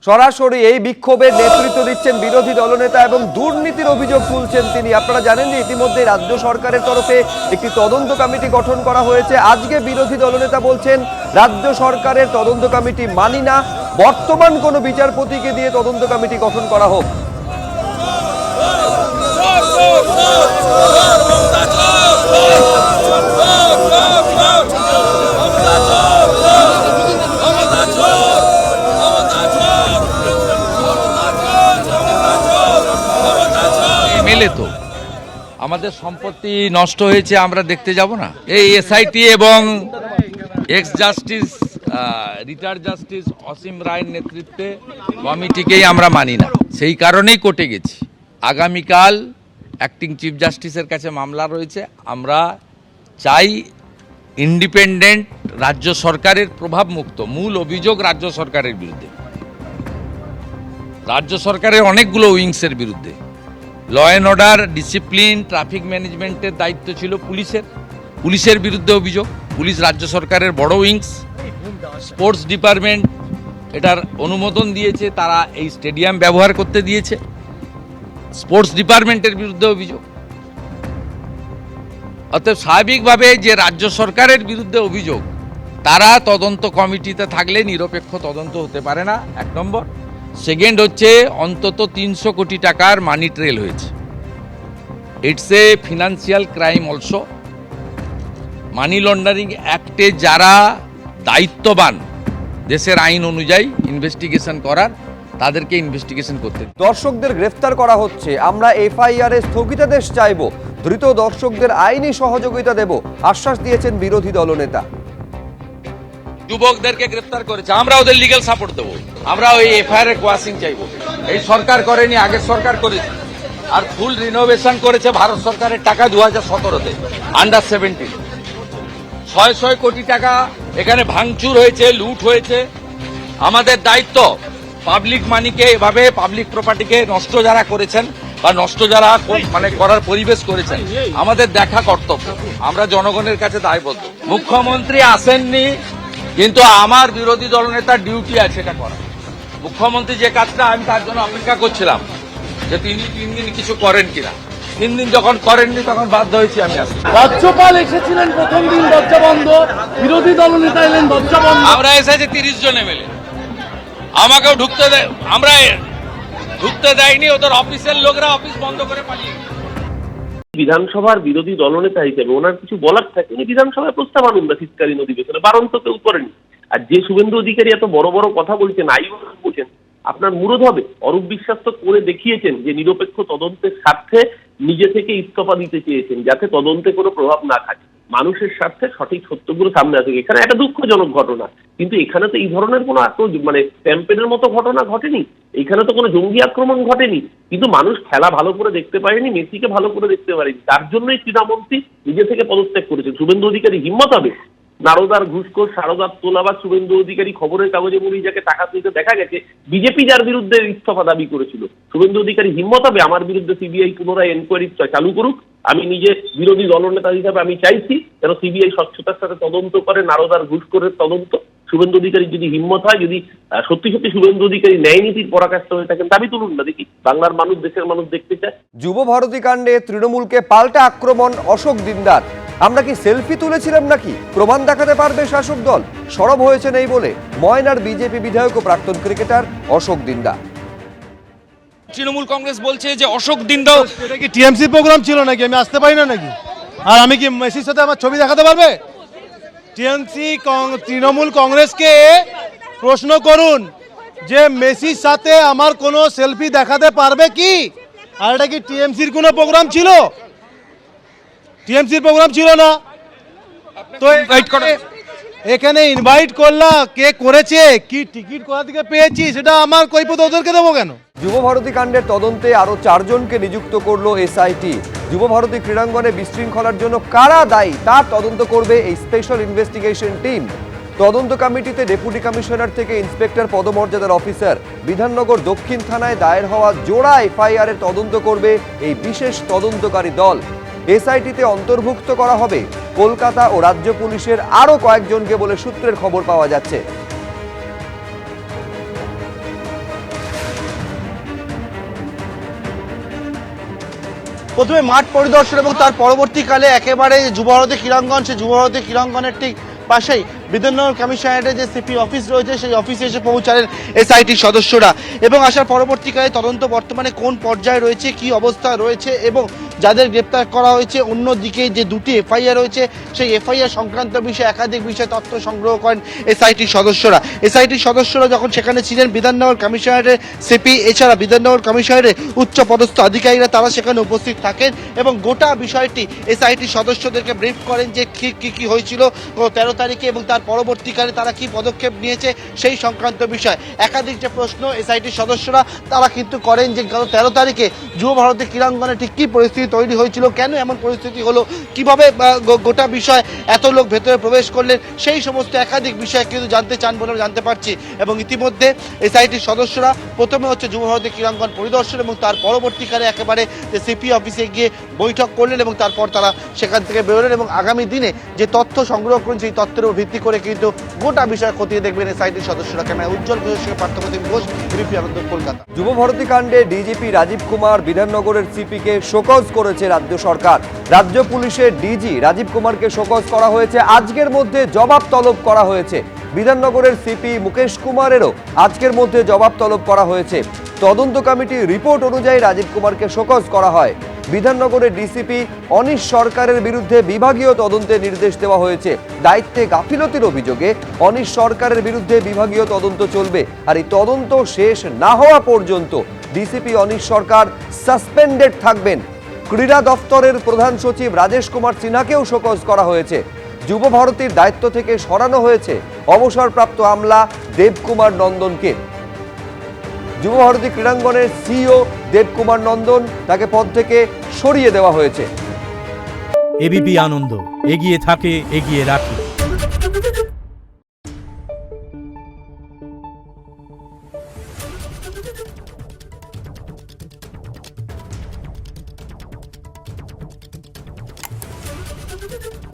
সরাসরি এই বিক্ষোভের নেতৃত্ব দিচ্ছেন বিরোধী দলনেতা এবং দুর্নীতির অভিযোগ তুলছেন তিনি। আপনারা জানেন যে ইতিমধ্যে রাজ্য সরকারের তরফে একটি তদন্ত কমিটি গঠন করা হয়েছে। আজকে বিরোধী দলনেতা বলছেন রাজ্য সরকারের তদন্ত কমিটি মানি না, বর্তমান কোনো বিচারপতিকে দিয়ে তদন্ত কমিটি গঠন করা হোক। মেলে তো আমাদের সম্পত্তি নষ্ট হয়েছে, আমরা দেখতে যাব না? এই এসআইটি এবং এক্স জাস্টিস রিটায়ার্ড জাস্টিস অসীম রায়ের নেতৃত্বে কমিটিকেই আমরা মানি না, সেই কারণেই কোর্টে গেছি। আগামীকাল অ্যাক্টিং চিফ জাস্টিসের কাছে মামলা রয়েছে। আমরা চাই ইন্ডিপেন্ডেন্ট রাজ্য সরকারের প্রভাবমুক্ত। মূল অভিযোগ রাজ্য সরকারের বিরুদ্ধে, রাজ্য সরকারের অনেকগুলো উইংসের বিরুদ্ধে। Law and order, discipline, traffic ম্যানেজমেন্টের দায়িত্ব ছিল পুলিশের বিরুদ্ধে অভিযোগ। পুলিশ রাজ্য সরকারের বড় উইংস। স্পোর্টস ডিপার্টমেন্ট এটার অনুমোদন দিয়েছে, তারা এই স্টেডিয়াম ব্যবহার করতে দিয়েছে। স্পোর্টস ডিপার্টমেন্টের বিরুদ্ধে অভিযোগ। অতএব স্বাভাবিকভাবে যে রাজ্য সরকারের বিরুদ্ধে অভিযোগ, তারা তদন্ত কমিটিতে থাকলে নিরপেক্ষ তদন্ত হতে পারে না, এক নম্বর। সেকেন্ড হচ্ছে অন্তত 300 কোটি টাকার মানি ট্রেল হয়েছে। It's a financial crime also. Money laundering অ্যাক্টে যারা দায়িত্ববান দেশের আইন অনুযায়ী ইনভেস্টিগেশন করার, তাদেরকে ইনভেস্টিগেশন করতে। দর্শকদের গ্রেফতার করা হচ্ছে, আমরা এফআইআর এর স্থগিতাদেশ চাইব, ধৃত দর্শকদের আইনি সহযোগিতা দেব, আশ্বাস দিয়েছেন বিরোধী দলনেতা। যুবকদেরকে গ্রেফতার করেছে, আমরা ওদের লিগ্যাল সাপোর্ট দেবো। আমরা ওই এফআইআর এর কোয়াশিং চাইবো। এই সরকার করেনি, আগের সরকার করেছে। আর ফুল রিনোভেশন করেছে ভারত সরকারের টাকা 2017-তে, আন্ডার 17। 600 কোটি টাকা এখানে ভাঙচুর হয়েছে, লুট হয়েছে। আমাদের দায়িত্ব পাবলিক মানিকে, এভাবে পাবলিক প্রপার্টিকে নষ্ট যারা করেছেন বা নষ্ট যারা মানে করার পরিবেশ করেছেন, আমাদের দেখা কর্তব্য। আমরা জনগণের কাছে দায়বদ্ধ। মুখ্যমন্ত্রী আসেননি, কিন্তু আমার বিরোধী দলনেতার ডিউটি আছে এটা করা। মুখ্যমন্ত্রী যে কাজটা, আমি তার জন্য অপেক্ষা করছিলাম যে তিনি 3 দিন কিছু করেন কিনা। 3 দিন যখন করেননি, তখন বাধ্য হয়েছি আমি আসতে। রাজ্যপাল এসেছিলেন প্রথম দিন, দরজা বন্ধ। বিরোধী দলনেতা এলেন, দরজা বন্ধ। আমরা এসেছি 30 জন এমএলএ, আমাকেও ঢুকতে দেয়, আমরা ঢুকতে দেয়নি। ওদের অফিসের লোকরা অফিস বন্ধ করে পালিয়ে। বিধানসভার বিরোধী দলনেতা হিসেবে ওনার কিছু বলার থাকে, উনি বিধানসভায় প্রস্তাব আনুন না শীতকালীন অধিবেশনে, বারণ তো কেউ করেনি। আর যে শুভেন্দু অধিকারী এত বড় বড় কথা বলছেন, বলছেন, আপনার মুরদ হবে। অরূপ বিশ্বাস তো করে দেখিয়েছেন যে নিরপেক্ষ তদন্তের স্বার্থে নিজে থেকে ইস্তফা দিতে চেয়েছেন, যাতে তদন্তে কোনো প্রভাব না থাকে, মানুষের স্বার্থে সঠিক সত্যগুলো সামনে আসে। এখানে একটা দুঃখজনক ঘটনা, কিন্তু এখানে তো এই ধরনের কোনো মানে ক্যাম্পেনের মতো ঘটনা ঘটেনি, এখানে তো কোনো জঙ্গি আক্রমণ ঘটেনি, কিন্তু মানুষ খেলা ভালো করে দেখতে পারেনি, মেসিকে ভালো করে দেখতে পারেনি। তার জন্যই ক্রীড়ামন্ত্রী নিজে থেকে পদত্যাগ করেছেন। শুভেন্দু অধিকারী হিম্মত হবে? নারদার ঘুষখোর, সারদার তোলাবাজ শুভেন্দু অধিকারী, খবরের কাগজে মুড়ি যাকে টাকা তুলতে দেখা গেছে, বিজেপি যার বিরুদ্ধে ইস্তফা দাবি করেছিল, শুভেন্দু অধিকারী হিম্মত হবে আমার বিরুদ্ধে সিবিআই পুনরায় এনকোয়ারি চালু করুক? আমি নিজে বিরোধী দলনেতা হিসাবে আমি চাইছি যেন সিবিআই স্বচ্ছতার সাথে তদন্ত করে নারদার ঘুষখোরের তদন্ত। শুভেন্দু অধিকারী যদি হিম্মত হয়, যদি সত্যি সত্যি শুভেন্দু অধিকারী ন্যায় নীতির পরাকাষ্ঠ হয়ে থাকেন, দাবি তুলুন না, দেখি বাংলার মানুষ, দেশের মানুষ দেখতে চায়। যুব ভারতী কাণ্ডে তৃণমূলকে পাল্টা আক্রমণ অশোক দিনদার। আমরা কি সেলফি তুলেছিলাম নাকি? প্রমাণ দেখাতে পারবে শাসক দল? সরব হয়েছে নেই বলে ময়নার বিজেপি বিধায়ক ও প্রাক্তন ক্রিকেটার অশোক দিনদার। তৃণমূল কংগ্রেস বলছে যে অশোক দিনদার এটা কি টিএমসি প্রোগ্রাম ছিল নাকি? আমি আসতে পারি না নাকি? আর আমি কি মেসির সাথে আমার ছবি দেখাতে পারবে? তৃণমূল কংগ্রেসকে প্রশ্ন করুন যে মেসির সাথে আমার কোনো সেলফি দেখাতে পারবে কি? আর এটা কি টিএমসির কোনো প্রোগ্রাম ছিল? টিএমসির প্রোগ্রাম ছিল না তো। এখানে ইনভাইট করলা, কে করেছে, কি টিকিট কোথা থেকে পেয়েছি, সেটা আমার কৈফিয়ত ওদেরকে দেবো কেন? যুব ভারতী কাণ্ডের তদন্তে আরো 4 জনকে নিযুক্ত করলো এসআইটি। যুব ভারতী ক্রীড়াঙ্গনে বিশৃঙ্খলার জন্য কারা দায়ী তার তদন্ত করবে এই স্পেশাল ইনভেস্টিগেশন টিম। তদন্ত কমিটিতে ডেপুটি কমিশনার থেকে ইন্সপেক্টর পদমর্যাদার অফিসার। বিধাননগর দক্ষিণ থানায় দায়ের হওয়া জোড়া এফআইআর এর তদন্ত করবে এই বিশেষ তদন্তকারী দল। এসআইটিতে অন্তর্ভুক্ত করা হবে কলকাতা ও রাজ্য পুলিশের আরো কয়েকজনকে বলে সূত্রের খবর পাওয়া যাচ্ছে। প্রথমে মাঠ পরিদর্শন এবং তার পরবর্তীকালে একেবারে যুবভারতী ক্রীড়াঙ্গন, সেই যুবভারতী ক্রীড়াঙ্গনের ঠিক পাশেই বিধাননগর কমিশনারেটের যে সিপি অফিস রয়েছে সেই অফিসে এসে পৌঁছালেন এসআইটি সদস্যরা এবং আসার পরবর্তীকালে তদন্ত বর্তমানে কোন পর্যায়ে রয়েছে, কি অবস্থা রয়েছে এবং যাদের গ্রেপ্তার করা হয়েছে, অন্যদিকে যে দুটি এফআইআর রয়েছে সেই এফআইআর সংক্রান্ত বিষয়ে একাধিক বিষয়ে তথ্য সংগ্রহ করেন এসআইটি সদস্যরা। এসআইটি সদস্যরা যখন সেখানে ছিলেন, বিধাননগর কমিশনারেটের সিপি এছাড়া বিধাননগর কমিশনারের উচ্চ পদস্থ আধিকারিকরা তারা সেখানে উপস্থিত থাকেন এবং গোটা বিষয়টি এসআইটি সদস্যদেরকে ব্রিফ করেন যে কি হয়েছিল 13 তারিখে এবং তার পরবর্তীকালে তারা কি পদক্ষেপ নিয়েছে সেই সংক্রান্ত বিষয়। একাধিক যে প্রশ্ন এসআইটি সদস্যরা তারা কিন্তু করেন যে গত 13 তারিখে যুবভারতী ক্রীড়াঙ্গনে ঠিক কী পরিস্থিতি তৈরি হয়েছিল, কেন এমন পরিস্থিতি হলো, কিভাবে গোটা বিষয় এত লোক ভেতরে প্রবেশ করলেন, সেই সমস্ত একাধিক বিষয় কিন্তু জানতে চান বলে জানতে পারছি। এবং ইতিমধ্যে এসআইটির সদস্যরা প্রথমে হচ্ছে যুবভারতী ক্রীড়াঙ্গন পরিদর্শন এবং তার পরবর্তীকালে একেবারে যে সিপি অফিসে গিয়ে বৈঠক করলেন এবং তারপর তারা সেখান থেকে বেরোলেন এবং আগামী দিনে যে তথ্য সংগ্রহ করেন সেই তথ্যের উপর ভিত্তি করে কিন্তু গোটা বিষয় খতিয়ে দেখবেন এসআইটির সদস্যরা। ক্যামেরা উজ্জ্বল ঘোষের পার্থপ্রতিম ঘোষ, এবিপি আনন্দ, কলকাতা। যুবভারতী কাণ্ডে ডিজিপি রাজীব কুমার বিধাননগরের সিপিকে শোকজ করেছে রাজ্য সরকার। রাজ্য পুলিশের ডিজি রাজীব কুমারকে শোকজ করা হয়েছে, আজকের মধ্যে জবাব তলব করা হয়েছে। বিধাননগরের সিপি মুকেশ কুমারেরও আজকের মধ্যে জবাব তলব করা হয়েছে। তদন্ত কমিটির রিপোর্ট অনুযায়ী রাজীব কুমারকে শোকজ করা হয়। বিধাননগরের ডিসিপি অনিশ সরকারের বিরুদ্ধে বিভাগীয় তদন্তের নির্দেশ দেওয়া হয়েছে। দায়িত্বে গাফিলতির অভিযোগে অনিশ সরকারের বিরুদ্ধে বিভাগীয় তদন্ত চলবে, আর এই তদন্ত শেষ না হওয়া পর্যন্ত ডিসিপি অনিশ সরকার সাসপেন্ডেড থাকবেন। ক্রীড়া দফতরের প্রধান সচিব রাজেশ কুমার সিনহাকেও শোকজ করা হয়েছে। যুবভারতীর দায়িত্ব থেকে সরানো হয়েছে অবসরপ্রাপ্ত আমলা দেবকুমার নন্দনকে। যুবভারতী ক্রীড়াঙ্গনের সিইও দেবকুমার নন্দন, তাকে পদ থেকে সরিয়ে দেওয়া হয়েছে। এবিপি আনন্দ, এগিয়ে থাকে, এগিয়ে রাখে। Thank you.